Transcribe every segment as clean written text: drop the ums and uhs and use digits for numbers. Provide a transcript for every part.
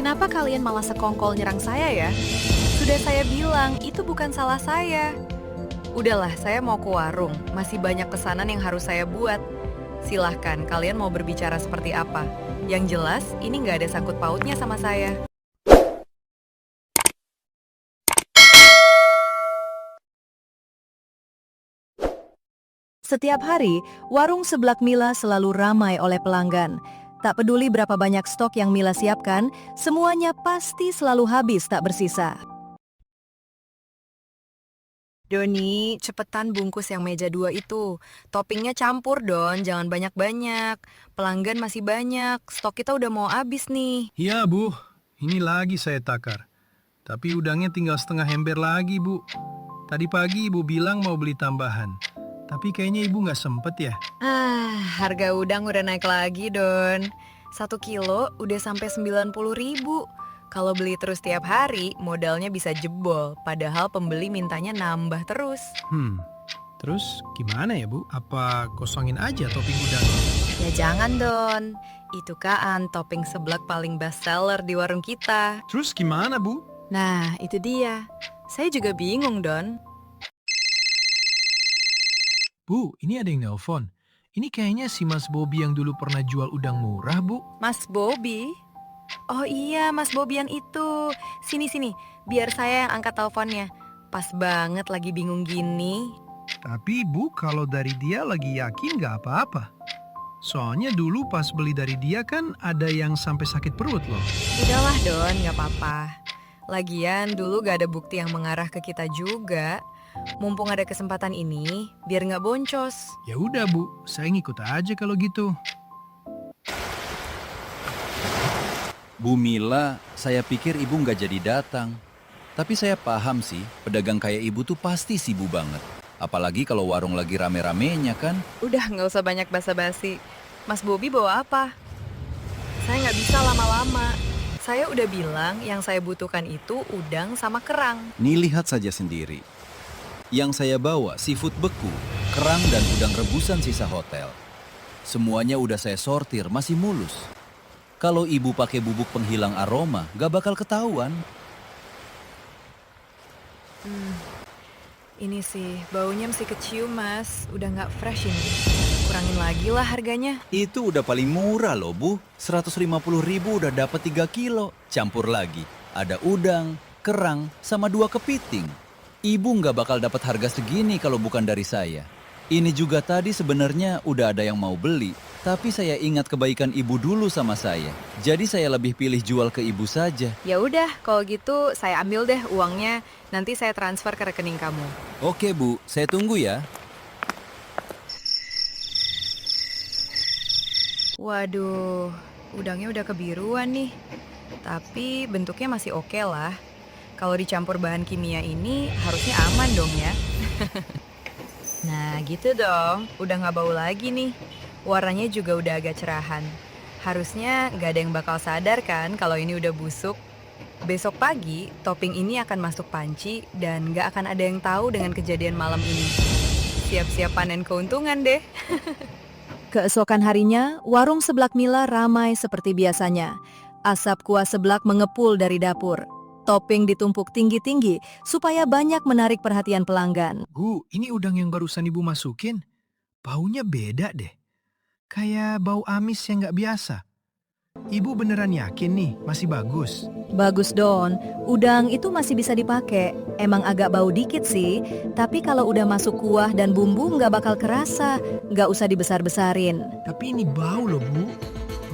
Kenapa kalian malah sekongkol nyerang saya ya? Sudah saya bilang, itu bukan salah saya. Udahlah, saya mau ke warung. Masih banyak pesanan yang harus saya buat. Silahkan, kalian mau berbicara seperti apa? Yang jelas, ini nggak ada sangkut pautnya sama saya. Setiap hari, warung seblak Mila selalu ramai oleh pelanggan. Tak peduli berapa banyak stok yang Mila siapkan, semuanya pasti selalu habis tak bersisa. Doni, cepetan bungkus yang meja 2 itu. Toppingnya campur, Don. Jangan banyak-banyak. Pelanggan masih banyak. Stok kita udah mau habis nih. Iya, Bu. Ini lagi saya takar. Tapi udangnya tinggal setengah ember lagi, Bu. Tadi pagi Ibu bilang mau beli tambahan. Tapi kayaknya Ibu nggak sempet ya. Harga udang udah naik lagi, Don. 1 kilo udah sampai 90.000. Kalau beli terus tiap hari, modalnya bisa jebol. Padahal pembeli mintanya nambah terus. Terus gimana ya, Bu? Apa kosongin aja topping udang? Ya jangan, Don. Itu kan topping seblak paling best seller di warung kita. Terus gimana, Bu? Nah, itu dia. Saya juga bingung, Don. Bu, ini ada yang nelpon. Ini kayaknya si Mas Bobby yang dulu pernah jual udang murah, Bu. Mas Bobby? Oh iya, Mas Bobby yang itu. Sini, biar saya yang angkat teleponnya. Pas banget lagi bingung gini. Tapi Bu, kalau dari dia lagi yakin nggak apa-apa. Soalnya dulu pas beli dari dia kan ada yang sampai sakit perut loh. Udahlah, Don, gak apa-apa. Lagian dulu gak ada bukti yang mengarah ke kita juga. Mumpung ada kesempatan ini, biar gak boncos. Ya udah Bu, saya ngikut aja kalau gitu. Bu Mila, saya pikir ibu nggak jadi datang. Tapi saya paham sih, pedagang kayak ibu tuh pasti sibuk banget. Apalagi kalau warung lagi rame-ramenya kan. Udah gak usah banyak basa-basi. Mas Bobby bawa apa? Saya gak bisa lama-lama. Saya udah bilang yang saya butuhkan itu udang sama kerang. Nih lihat saja sendiri. Yang saya bawa seafood beku, kerang dan udang rebusan sisa hotel. Semuanya udah saya sortir, masih mulus. Kalau ibu pakai bubuk penghilang aroma, gak bakal ketahuan. Ini sih, baunya mesti kecium, Mas. Udah gak fresh ini. Kurangin lagi lah harganya. Itu udah paling murah loh, Bu. 150.000 udah dapat 3 kilo. Campur lagi, ada udang, kerang, sama 2 kepiting. Ibu nggak bakal dapat harga segini kalau bukan dari saya. Ini juga tadi sebenarnya udah ada yang mau beli, tapi saya ingat kebaikan ibu dulu sama saya. Jadi saya lebih pilih jual ke ibu saja. Ya udah, kalau gitu saya ambil deh uangnya. Nanti saya transfer ke rekening kamu. Oke Bu, saya tunggu ya. Waduh, udangnya udah kebiruan nih. Tapi bentuknya masih oke lah. Kalau dicampur bahan kimia ini harusnya aman dong ya. Nah gitu dong, udah gak bau lagi nih. Warnanya juga udah agak cerahan. Harusnya gak ada yang bakal sadar kan kalau ini udah busuk. Besok pagi, topping ini akan masuk panci dan gak akan ada yang tahu dengan kejadian malam ini. Siap-siap panen keuntungan deh. Keesokan harinya, warung seblak Mila ramai seperti biasanya. Asap kuah seblak mengepul dari dapur. Topping ditumpuk tinggi-tinggi supaya banyak menarik perhatian pelanggan. Bu, ini udang yang barusan Ibu masukin. Baunya beda deh. Kayak bau amis yang nggak biasa. Ibu beneran yakin nih, masih bagus? Bagus Don, udang itu masih bisa dipakai. Emang agak bau dikit sih, tapi kalau udah masuk kuah dan bumbu nggak bakal kerasa. Nggak usah dibesar-besarin. Tapi ini bau loh Bu.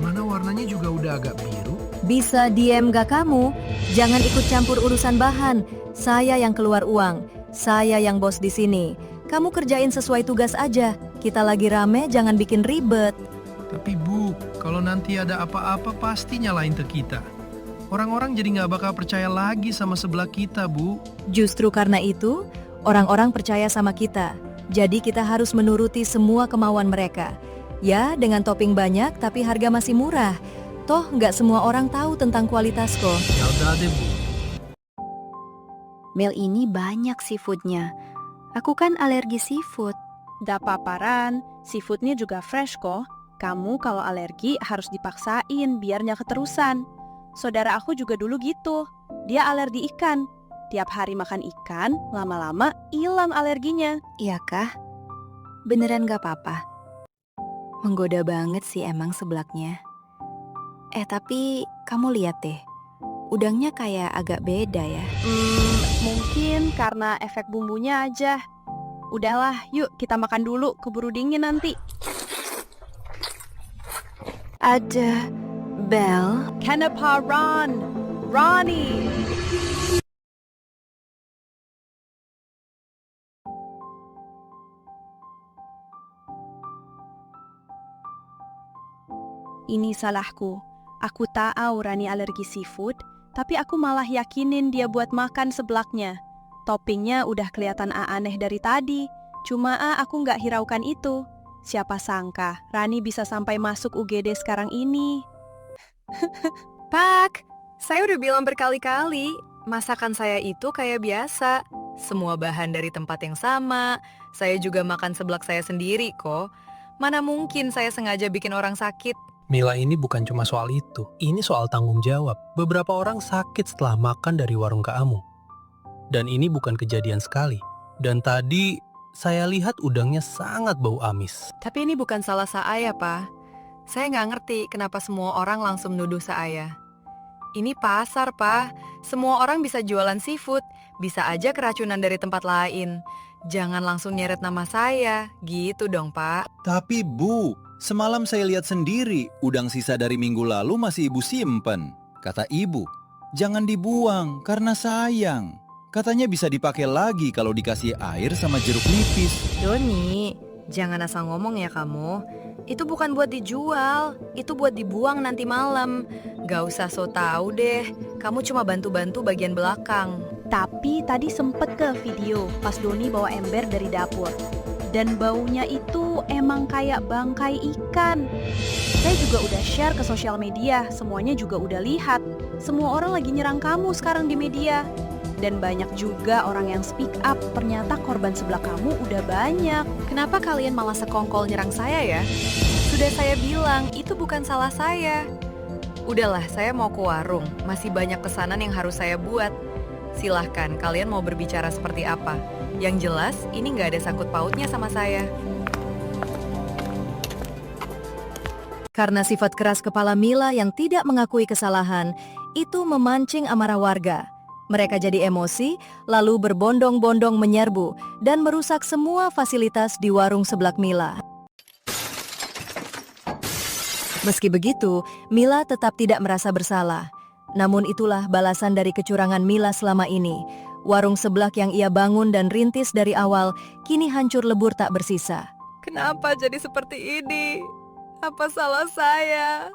Mana warnanya juga udah agak biru. Bisa diem gak kamu? Jangan ikut campur urusan bahan. Saya yang keluar uang. Saya yang bos di sini. Kamu kerjain sesuai tugas aja. Kita lagi rame, jangan bikin ribet. Tapi Bu, kalau nanti ada apa-apa pasti nyalain ke kita. Orang-orang jadi nggak bakal percaya lagi sama sebelah kita, Bu. Justru karena itu, orang-orang percaya sama kita. Jadi kita harus menuruti semua kemauan mereka. Ya, dengan topping banyak tapi harga masih murah. Toh nggak semua orang tahu tentang kualitas kok. Ya udah deh, Bu. Mel ini banyak seafoodnya. Aku kan alergi seafood. Gak paparan, seafoodnya juga fresh kok. Kamu kalau alergi harus dipaksain biar gak keterusan. Saudara aku juga dulu gitu. Dia alergi ikan. Tiap hari makan ikan, lama-lama hilang alerginya. Iya kah? Beneran gak apa-apa? Menggoda banget sih emang seblaknya. Tapi kamu lihat deh, udangnya kayak agak beda ya. Mungkin karena efek bumbunya aja. Udahlah, yuk kita makan dulu, keburu dingin nanti. Ada Bel. Kenapa Ron? Ronnie! Ini salahku. Aku tahu Rani alergi seafood, tapi aku malah yakinin dia buat makan seblaknya. Toppingnya udah kelihatan aneh dari tadi, cuma aku nggak hiraukan itu. Siapa sangka Rani bisa sampai masuk UGD sekarang ini. Pak, saya udah bilang berkali-kali, masakan saya itu kayak biasa. Semua bahan dari tempat yang sama, saya juga makan seblak saya sendiri kok. Mana mungkin saya sengaja bikin orang sakit. Mila, ini bukan cuma soal itu. Ini soal tanggung jawab. Beberapa orang sakit setelah makan dari warung kamu. Dan ini bukan kejadian sekali. Dan tadi saya lihat udangnya sangat bau amis. Tapi ini bukan salah saya, Pak. Saya nggak ngerti kenapa semua orang langsung nuduh saya. Ini pasar, Pak. Semua orang bisa jualan seafood. Bisa aja keracunan dari tempat lain. Jangan langsung nyeret nama saya. Gitu dong, Pak. Tapi Bu, semalam saya lihat sendiri udang sisa dari minggu lalu masih Ibu simpen. Kata Ibu, jangan dibuang karena sayang. Katanya bisa dipakai lagi kalau dikasih air sama jeruk nipis. Doni, jangan asal ngomong ya kamu. Itu bukan buat dijual, itu buat dibuang nanti malam. Gak usah so tau deh, kamu cuma bantu-bantu bagian belakang. Tapi tadi sempet ke video pas Doni bawa ember dari dapur. Dan baunya itu emang kayak bangkai ikan. Saya juga udah share ke sosial media, semuanya juga udah lihat. Semua orang lagi nyerang kamu sekarang di media. Dan banyak juga orang yang speak up, ternyata korban sebelah kamu udah banyak. Kenapa kalian malah sekongkol nyerang saya ya? Sudah saya bilang, itu bukan salah saya. Udahlah, saya mau ke warung, masih banyak pesanan yang harus saya buat. Silahkan, kalian mau berbicara seperti apa? Yang jelas, ini nggak ada sangkut pautnya sama saya. Karena sifat keras kepala Mila yang tidak mengakui kesalahan, itu memancing amarah warga. Mereka jadi emosi, lalu berbondong-bondong menyerbu dan merusak semua fasilitas di warung seblak Mila. Meski begitu, Mila tetap tidak merasa bersalah. Namun itulah balasan dari kecurangan Mila selama ini. Warung seblak yang ia bangun dan rintis dari awal, kini hancur lebur tak bersisa. Kenapa jadi seperti ini? Apa salah saya?